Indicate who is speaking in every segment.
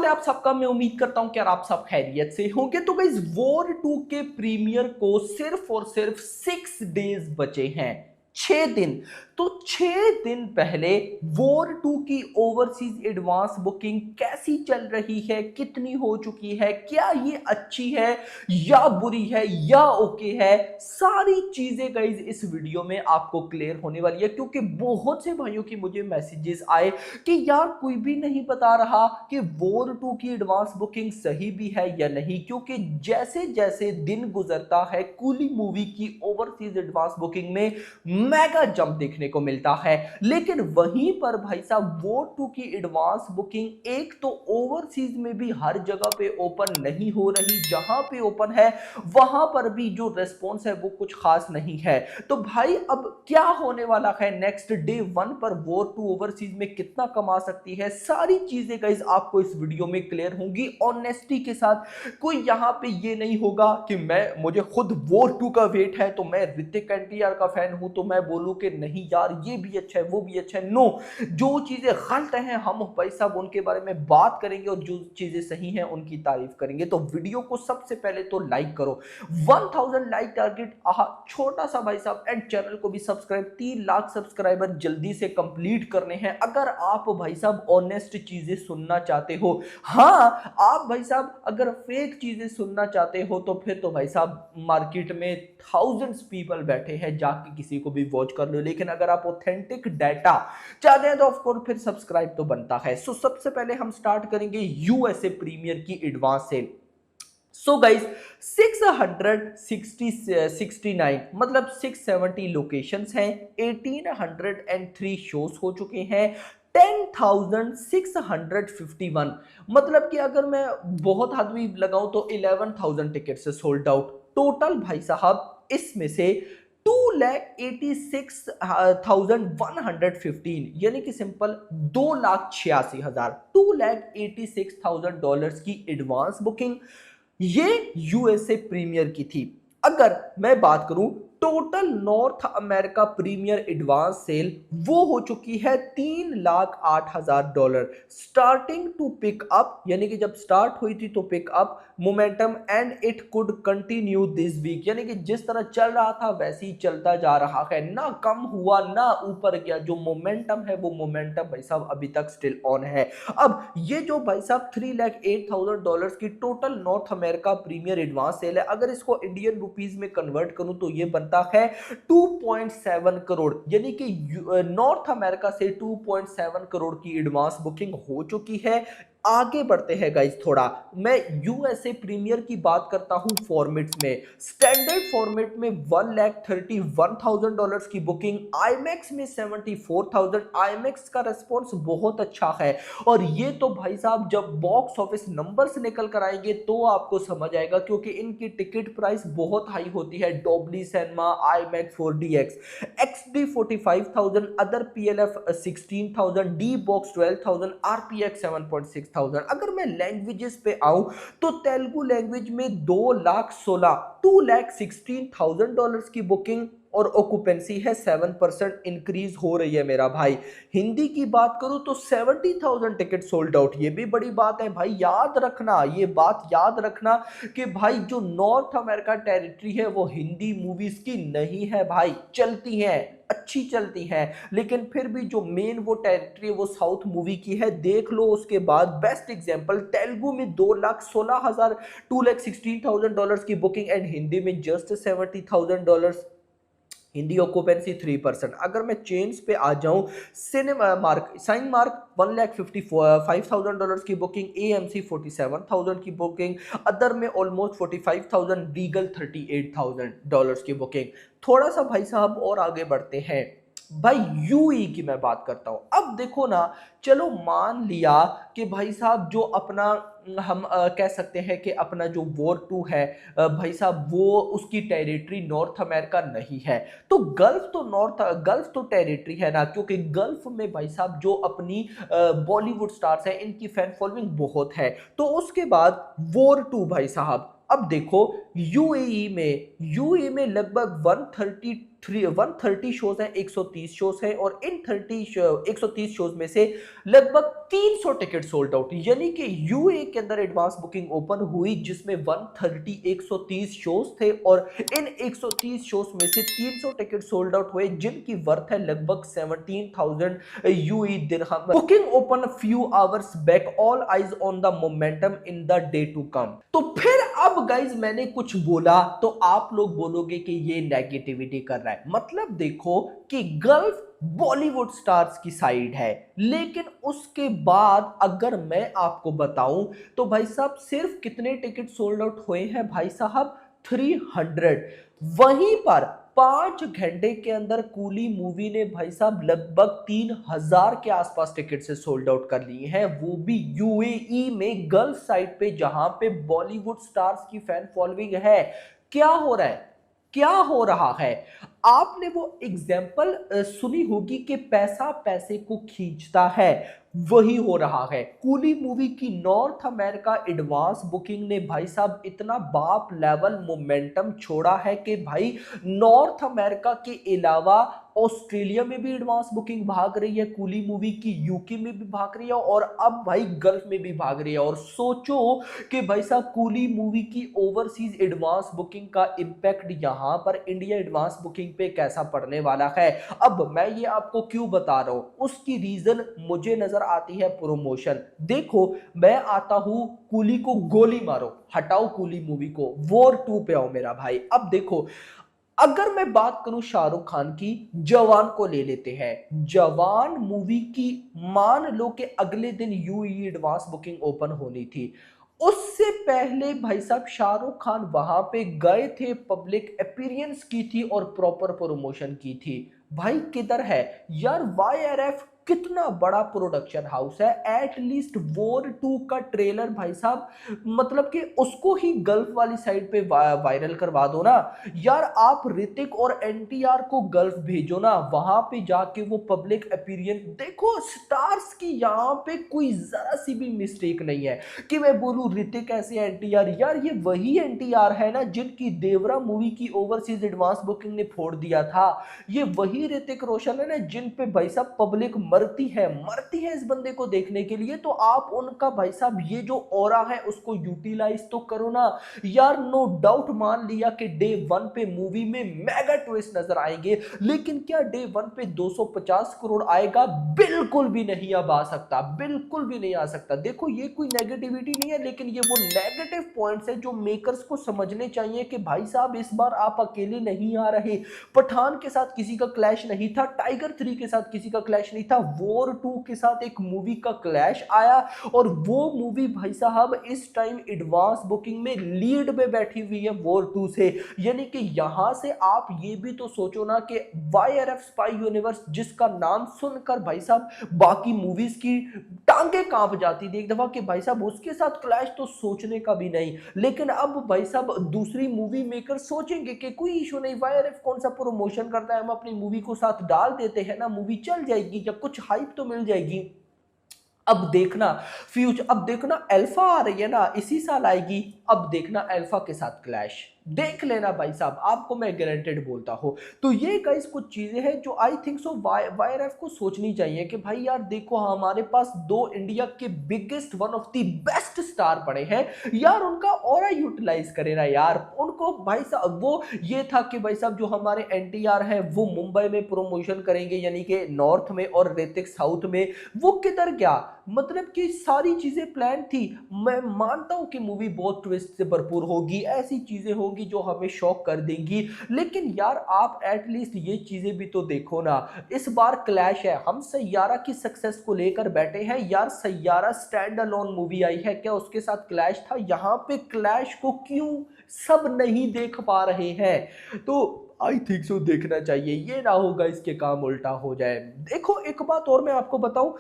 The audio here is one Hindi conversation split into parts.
Speaker 1: आप सबका? मैं उम्मीद करता हूं कि यार आप सब खैरियत से होंगे। तो गाइस वॉर 2 के प्रीमियर को सिर्फ और सिर्फ 6 डेज बचे हैं, 6 दिन। तो 6 दिन पहले वॉर 2 की ओवरसीज एडवांस बुकिंग कैसी चल रही है, कितनी हो चुकी है, क्या ये अच्छी है या बुरी है या ओके है, सारी चीजें गाइस इस वीडियो में आपको क्लियर होने वाली है। क्योंकि बहुत से भाइयों की मुझे मैसेजेस आए कि यार कोई भी नहीं बता रहा कि वॉर 2 की एडवांस बुकिंग सही भी है या नहीं। क्योंकि जैसे जैसे दिन गुजरता है कूली मूवी की ओवरसीज एडवांस बुकिंग में मेगा जंप देखने को मिलता है। लेकिन वहीं पर भाई साहब वॉर 2 की एडवांस बुकिंग एक तो ओवरसीज में भी हर जगह पे ओपन नहीं हो रही, जहां पे ओपन है वहां पर भी जो रेस्पॉन्स है वो कुछ खास नहीं है। तो भाई अब क्या होने वाला है नेक्स्ट डे 1 पर वॉर 2 ओवरसीज में कितना कमा सकती है, सारी चीजें गाइस आपको इस वीडियो में क्लियर होंगी ऑनेस्टी के साथ। कोई यहां पे ये नहीं होगा कि मुझे खुद वॉर 2 का वेट है तो मैं ऋतिक एनटीआर का फैन हूं तो मैं बोलूं कि नहीं यार ये भी अच्छा है वो भी अच्छा है। नो, जो चीजें गलत हैं हम भाई साहब उनके बारे में बात करेंगे और जो चीजें सही हैं उनकी तारीफ करेंगे। तो वीडियो को सबसे पहले तो लाइक करो, 1000 लाइक टारगेट छोटा सा भाई साहब, एंड चैनल को भी सब्सक्राइब, 3 लाख सब्सक्राइबर जल्दी से कंप्लीट करने हैं अगर आप भाई साहब ऑनेस्ट चीजें सुनना चाहते हो। हाँ, आप भाई साहब अगर फेक चीजें सुनना चाहते हो तो फिर तो भाई साहब मार्केट में थाउजेंड्स पीपल बैठे हैं, जाके किसी को भी वॉच कर लो। लेकिन अगर आप ऑथेंटिक डाटा चाहते हैं तो ऑफकोर्स फिर सब्सक्राइब तो बनता है। सो सबसे पहले हम स्टार्ट करेंगे यूएसए प्रीमियर की एडवांस सेल। सो गाइस 669 मतलब 670 लोकेशंस हैं, 1803 शोज हो चुके हैं, 10,651 मतलब कि अगर मैं बहुत हाथ भी लगाऊं तो 11,000 टिकट से सोल्ड आउट टोटल भाई साहब। इसमें से 2,86,115 यानी कि सिंपल 2,86,000, $2,86,000 की एडवांस बुकिंग ये यूएसए प्रीमियर की थी। अगर मैं बात करूं total north America premiere advance sale वो हो चुकी है $3,08,000 स्टार्टिंग टू पिक अप, यानी कि जब स्टार्ट हुई थी तो pick up momentum and it could continue this week, यानी कि जिस तरह चल रहा था वैसे ही चलता जा रहा है, ना कम हुआ ना ऊपर गया। जो मोमेंटम है वो मोमेंटम भाई साहब अभी तक स्टिल ऑन है। अब ये जो भाई साहब $3,08,000 की total north America premiere advance sale है, अगर इसको इंडियन रुपीस में कन्वर्ट करूं तो ये बनता है 2.7 करोड़, यानी कि नॉर्थ अमेरिका से 2.7 करोड़ की एडवांस बुकिंग हो चुकी है। आगे बढ़ते हैं गाइस, थोड़ा मैं यूएसए प्रीमियर की बात करता हूं फॉर्मेट्स में। स्टैंडर्ड फॉर्मेट में $1,31,000 की बुकिंग, आईमैक्स में 74,000। आईमैक्स का रेस्पॉन्स बहुत अच्छा है और ये तो भाई साहब जब बॉक्स ऑफिस नंबर्स निकल कर आएंगे तो आपको समझ आएगा, क्योंकि इनकी टिकट प्राइस बहुत हाई होती है। Dolby cinema, IMAX 4DX, XD 45,000, other PLF 16,000, D box 12,000, RPX 7,600। अगर मैं लैंग्वेजेस पे आऊं तो तेलुगु लैंग्वेज में 2,16,000, $2,16,000 की बुकिंग और ऑक्यूपेंसी है 7% इंक्रीज हो रही है मेरा भाई। हिंदी की बात करूं तो 70,000 टिकट सोल्ड आउट, ये भी बड़ी बात है भाई। याद रखना, ये बात याद रखना कि भाई जो नॉर्थ अमेरिका टेरिटरी है वो हिंदी मूवीज की नहीं है भाई, चलती हैं, अच्छी चलती हैं, लेकिन फिर भी जो मेन वो टेरिटरी है वो साउथ मूवी की है, देख लो। उसके बाद बेस्ट एग्जांपल तेलुगु में 2,16,000, $2,16,000 की बुकिंग एंड हिंदी में जस्ट $70,000, हिंदी ऑक्यूपेंसी 3%। अगर मैं चेन्स पे आ जाऊं, सिनेमा मार्क, साइन मार्क $1,55,000 की बुकिंग, AMC 47,000 की बुकिंग, अदर में ऑलमोस्ट 45,000, रीगल $38,000 की बुकिंग। थोड़ा सा भाई साहब और आगे बढ़ते हैं भाई, यूई की मैं बात करता हूं। अब देखो ना, चलो मान लिया कि भाई साहब जो अपना हम कह सकते हैं कि अपना जो वॉर 2 है भाई साहब वो उसकी टेरिटरी नॉर्थ अमेरिका नहीं है, तो गल्फ तो टेरिटरी है ना, क्योंकि गल्फ में भाई साहब जो अपनी बॉलीवुड स्टार्स हैं इनकी फैन फॉलोइंग बहुत है। तो उसके बाद वॉर 2 भाई साहब, अब देखो यूएई में लगभग 130 शोज हैं, 130 शोज हैं और इन 130 शोज में से लगभग 300 टिकट सोल्ड आउट, यानी कि यूए के अंदर एडवांस बुकिंग ओपन हुई जिसमें 130 शोज थे और इन 130 शोज में से 300 टिकट सोल्ड आउट हुए जिनकी वर्थ है लगभग 17,000 यूए दिरहम। Booking open few hours back, all eyes on the momentum in the day to come. तो फिर अब गाइज मैंने कुछ बोला तो आप लोग बोलोगे कि ये नेगेटिविटी कर रहा है। मतलब देखो कि गल्फ बॉलीवुड स्टार्स की साइड है, लेकिन उसके बाद अगर मैं आपको बताऊं तो भाई साहब सिर्फ कितने टिकट सोल्ड आउट हुए हैं भाई साहब, 300। वहीं पर 5 घंटे के अंदर कूली मूवी ने भाई साहब लगभग 3,000 के आसपास टिकट से सोल्ड आउट कर लिए हैं, वो भी यूएई में गल्फ साइड पे जहां पे बॉलीवुड स्टार्स की फैन फॉलोइंग है। क्या हो रहा है, क्या हो रहा है? आपने वो एग्जाम्पल सुनी होगी कि पैसा पैसे को खींचता है, वही हो रहा है। कूली मूवी की नॉर्थ अमेरिका एडवांस बुकिंग ने भाई साहब इतना बाप लेवल मोमेंटम छोड़ा है कि भाई नॉर्थ अमेरिका के अलावा ऑस्ट्रेलिया में भी एडवांस बुकिंग भाग रही है कूली मूवी की, यूके में भी भाग रही है और अब भाई गल्फ में भी भाग रही है। और सोचो कि भाई साहब कूली मूवी की ओवरसीज एडवांस बुकिंग का इंपैक्ट यहां पर इंडिया एडवांस बुकिंग पे कैसा पड़ने वाला है। अब मैं ये आपको क्यों बता रहा हूं, उसकी रीजन मुझे नजर आती है प्रमोशन। देखो मैं आता हूं कूली को गोली मारो, हटाओ कूली मूवी को, वॉर 2 पे आओ मेरा भाई। अब देखो अगर मैं बात करूं शाहरुख खान की, जवान को ले लेते हैं। जवान मूवी की मान लो कि अगले दिन यूई एडवांस बुकिंग ओपन होनी थी, उससे पहले भाई साहब शाहरुख खान वहां पे गए थे, पब्लिक अपीयरेंस की थी और प्रॉपर प्रमोशन की थी। भाई किधर है यार वाईआरएफ, कितना बड़ा प्रोडक्शन हाउस है, एटलीस्ट वॉर 2 का ट्रेलर भाई साहब मतलब कि उसको ही गल्फ वाली साइड पे वायरल करवा दो ना यार। आप ऋतिक और एनटीआर को गल्फ भेजो ना, वहां पे जाके वो पब्लिक अपीयरेंस देखो। स्टार्स की यहाँ पे कोई जरा सी भी मिस्टेक नहीं है कि मैं बोलूं ऋतिक ऐसे एनटीआर, यार ये वही एनटीआर है ना जिनकी देवरा मूवी की ओवरसीज एडवांस बुकिंग ने फोड़ दिया था। ये वही ऋतिक रोशन है ना जिन पे भाई साहब पब्लिक मरती है इस बंदे को देखने के लिए। तो आप उनका भाई साहब ये जो ऑरा है उसको यूटिलाइज तो करो ना यार। नो डाउट मान लिया कि डे 1 पे मूवी में मेगा ट्विस्ट नजर आएंगे, लेकिन क्या डे 1 पे 250 करोड़ आएगा? बिल्कुल भी नहीं अब आ सकता, बिल्कुल भी नहीं आ सकता। देखो ये कोई नेगेटिविटी नहीं है, लेकिन ये वो नेगेटिव पॉइंट्स है जो मेकर्स को समझने चाहिए कि भाई साहब इस बार आप अकेले नहीं आ रहे। पठान के साथ किसी का क्लैश नहीं था, टाइगर 3 के साथ किसी का क्लैश नहीं था, वॉर 2 के साथ एक मूवी का क्लैश आया और वो मूवी भाई साहब इस टाइम एडवांस बुकिंग में लीड में बैठी हुई है वॉर 2 से। यानी कि यहां से आप ये भी तो सोचो ना कि वाईआरएफ स्पाई यूनिवर्स जिसका नाम सुनकर भाई साहब बाकी मूवीज की टांगे कांप जाती थी एक दफा कि भाई साहब उसके साथ क्लैश तो सोचने का भी नहीं। लेकिन अब भाई साहब दूसरी मूवी मेकर सोचेंगे कि कोई इशू नहीं, वाईआरएफ कौन सा प्रमोशन करता है, हम अपनी मूवी को साथ डाल देते हैं ना, मूवी चल जाएगी या कुछ हाइप तो मिल जाएगी। अब देखना फ्यूचर, अब देखना अल्फा आ रही है ना, इसी साल आएगी, अब देखना अल्फा के साथ क्लैश, देख लेना भाई साहब, आपको मैं गारंटेड बोलता हूं। तो ये गाइस कुछ चीजें हैं जो आई थिंक सो वाईआरएफ को सोचनी चाहिए कि भाई यार देखो हमारे पास दो इंडिया के biggest one of the best star पड़े हैं यार, उनका ऑरा यूटिलाइज करे ना यार। उनको भाई साहब वो ये था कि भाई साहब जो हमारे एनटीआर है वो मुंबई में प्रमोशन करेंगे यानी कि नॉर्थ में और ऋतिक साउथ में, वो किधर गया? मतलब कि सारी चीजें प्लान थी। मैं मानता हूं कि मूवी बहुत ट्विस्ट से भरपूर होगी, ऐसी चीजें होंगी जो हमें शॉक कर देंगी, लेकिन यार आप एटलीस्ट ये चीजें भी तो देखो ना। इस बार क्लैश है, हम सैयारा की सक्सेस को लेकर बैठे हैं यार, सैयारा स्टैंड अलोन मूवी आई है, क्या उसके साथ क्लैश था? यहां पे क्लैश को क्यों सब नहीं देख पा रहे हैं? तो आई थिंक सो देखना चाहिए, ये ना होगा इसके काम उल्टा हो जाए। देखो एक बात और मैं आपको बताऊं,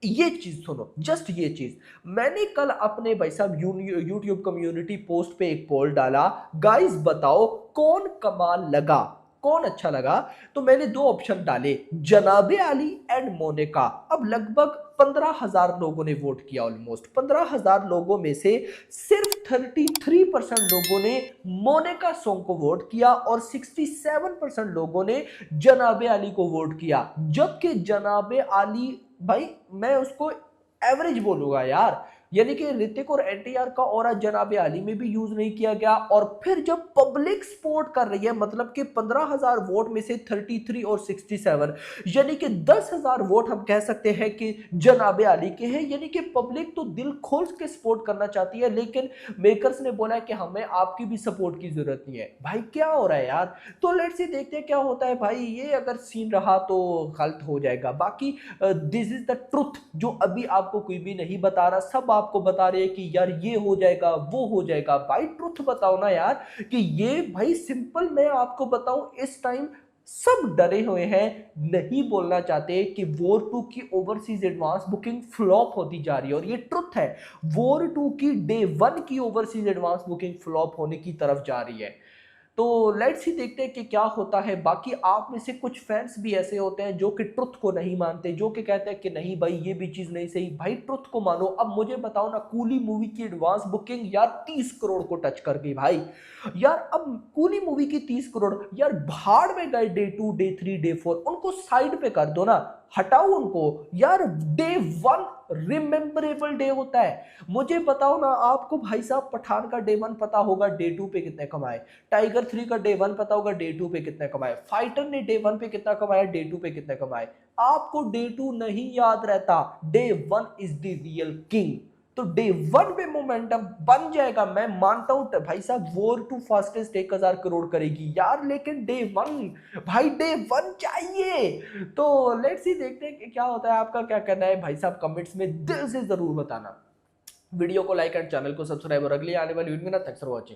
Speaker 1: ये चीज सुनो, जस्ट ये चीज मैंने कल अपने भाई साहब यूट्यूब कम्युनिटी पोस्ट पे एक पोल डाला, गाइस बताओ कौन कमाल लगा, कौन अच्छा लगा, तो मैंने दो ऑप्शन डाले, जनाबे आली एंड मोनिका। अब लगभग 15,000 लोगों ने वोट किया, ऑलमोस्ट 15,000 लोगों में से सिर्फ 33% लोगों ने मोनिका सॉन्ग को वोट किया और 67% लोगों ने जनाबे आली को वोट किया। जबकि जनाबे आली, भाई मैं उसको एवरेज बोलूंगा यार, यानी कि ऋतिक और एनटीआर का ऑरा जनाबे आली में भी यूज नहीं किया गया। और फिर जब पब्लिक सपोर्ट कर रही है, मतलब कि 15,000 वोट में से 33 और 67, यानी कि 10,000 वोट हम कह सकते हैं कि जनाबे आली के हैं। यानी कि पब्लिक तो दिल खोल के सपोर्ट करना चाहती है, लेकिन मेकर्स ने बोला है कि हमें आपकी भी सपोर्ट की जरूरत नहीं है। भाई क्या हो रहा है यार। तो लेट्स सी, देखते हैं क्या होता है भाई। ये अगर सीन रहा तो गलत हो जाएगा। बाकी दिस इज द ट्रुथ, जो अभी आपको कोई भी नहीं बता रहा, सब आपको बता रहे हैं कि यार ये हो जाएगा वो हो जाएगा। भाई ट्रुथ बताओ ना यार, कि ये भाई सिंपल मैं आपको बताऊं, इस टाइम सब डरे हुए हैं, नहीं बोलना चाहते कि वॉर 2 की ओवरसीज एडवांस बुकिंग फ्लॉप होती जा रही है। और ये ट्रुथ है, वॉर 2 की डे 1 की ओवरसीज एडवांस बुकिंग फ्लॉप होने की तरफ जा रही है। तो लेट्स ही देखते हैं कि क्या होता है। बाकी आप में से कुछ फैंस भी ऐसे होते हैं जो कि ट्रुथ को नहीं मानते, जो कि कहते हैं कि नहीं भाई ये भी चीज नहीं सही। भाई ट्रुथ को मानो। अब मुझे बताओ ना, कूली मूवी की एडवांस बुकिंग यार 30 करोड़ को टच कर गई भाई। यार अब कूली मूवी की 30 करोड़, यार भाड़ में गए डे 2 डे 3 डे 4, उनको साइड पे कर दो ना, हटाओ उनको। यार डे 1 रिमेंबरेबल डे होता है। मुझे बताओ ना, आपको भाई साहब पठान का डे 1 पता होगा, डे 2 पे कितने कमाए। टाइगर 3 का डे 1 पता होगा, डे 2 पे कितने कमाए। फाइटर ने डे 1 पे कितना कमाया, डे 2 पे कितने कमाए। आपको डे 2 नहीं याद रहता, day 1 is the real king. तो डे 1 पे मोमेंटम बन जाएगा। मैं मानता हूं भाई साहब, वॉर 2 फास्टेस्ट 1,000 करोड़ करेगी यार, लेकिन डे 1, भाई डे 1 चाहिए। तो लेट्स ही देखते हैं कि क्या होता है। आपका क्या कहना है भाई साहब, कमेंट्स में दिल से जरूर बताना। वीडियो को लाइक एंड चैनल को सब्सक्राइब, और अगली आने वाली वीडियो में ना, थैंक्स फॉर वॉचिंग।